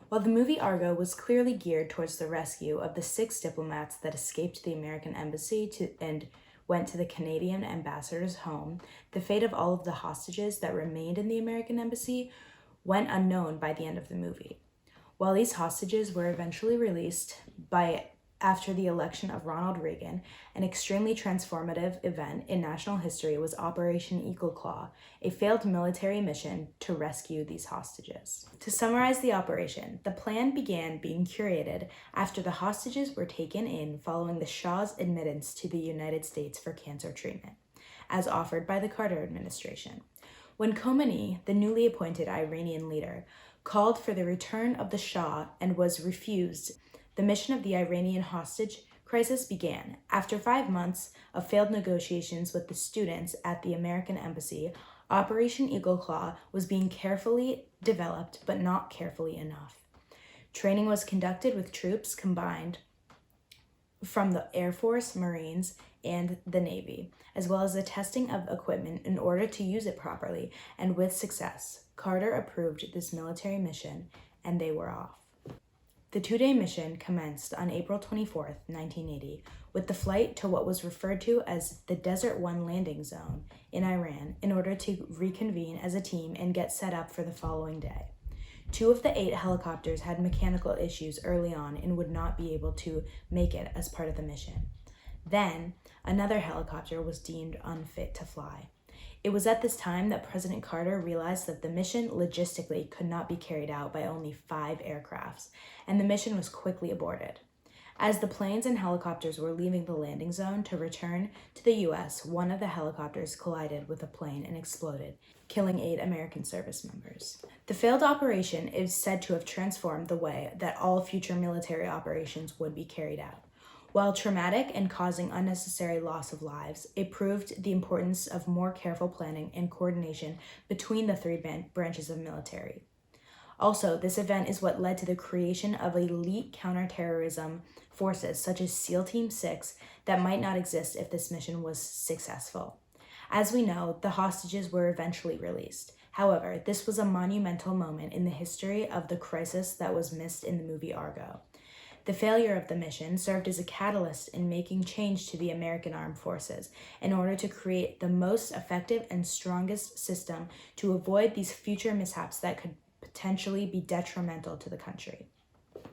While the movie Argo was clearly geared towards the rescue of the 6 diplomats that escaped the American embassy and went to the Canadian ambassador's home, the fate of all of the hostages that remained in the American embassy went unknown by the end of the movie. While these hostages were eventually released after the election of Ronald Reagan, an extremely transformative event in national history was Operation Eagle Claw, a failed military mission to rescue these hostages. To summarize the operation, the plan began being curated after the hostages were taken in following the Shah's admittance to the United States for cancer treatment, as offered by the Carter administration. When Khomeini, the newly appointed Iranian leader, called for the return of the Shah and was refused, the mission of the Iranian hostage crisis began. After 5 months of failed negotiations with the students at the American embassy, Operation Eagle Claw was being carefully developed, but not carefully enough. Training was conducted with troops combined from the Air Force, Marines, and the Navy, as well as the testing of equipment in order to use it properly, and with success. Carter approved this military mission, and they were off. The 2-day mission commenced on April 24, 1980, with the flight to what was referred to as the Desert One landing zone in Iran in order to reconvene as a team and get set up for the following day. 2 of the 8 helicopters had mechanical issues early on and would not be able to make it as part of the mission. Then, another helicopter was deemed unfit to fly. It was at this time that President Carter realized that the mission logistically could not be carried out by only 5 aircrafts, and the mission was quickly aborted. As the planes and helicopters were leaving the landing zone to return to the U.S., one of the helicopters collided with a plane and exploded, killing 8 American service members. The failed operation is said to have transformed the way that all future military operations would be carried out. While traumatic and causing unnecessary loss of lives, it proved the importance of more careful planning and coordination between the 3 branches of military. Also, this event is what led to the creation of elite counterterrorism forces such as SEAL Team 6 that might not exist if this mission was successful. As we know, the hostages were eventually released. However, this was a monumental moment in the history of the crisis that was missed in the movie Argo. The failure of the mission served as a catalyst in making change to the American Armed Forces in order to create the most effective and strongest system to avoid these future mishaps that could potentially be detrimental to the country.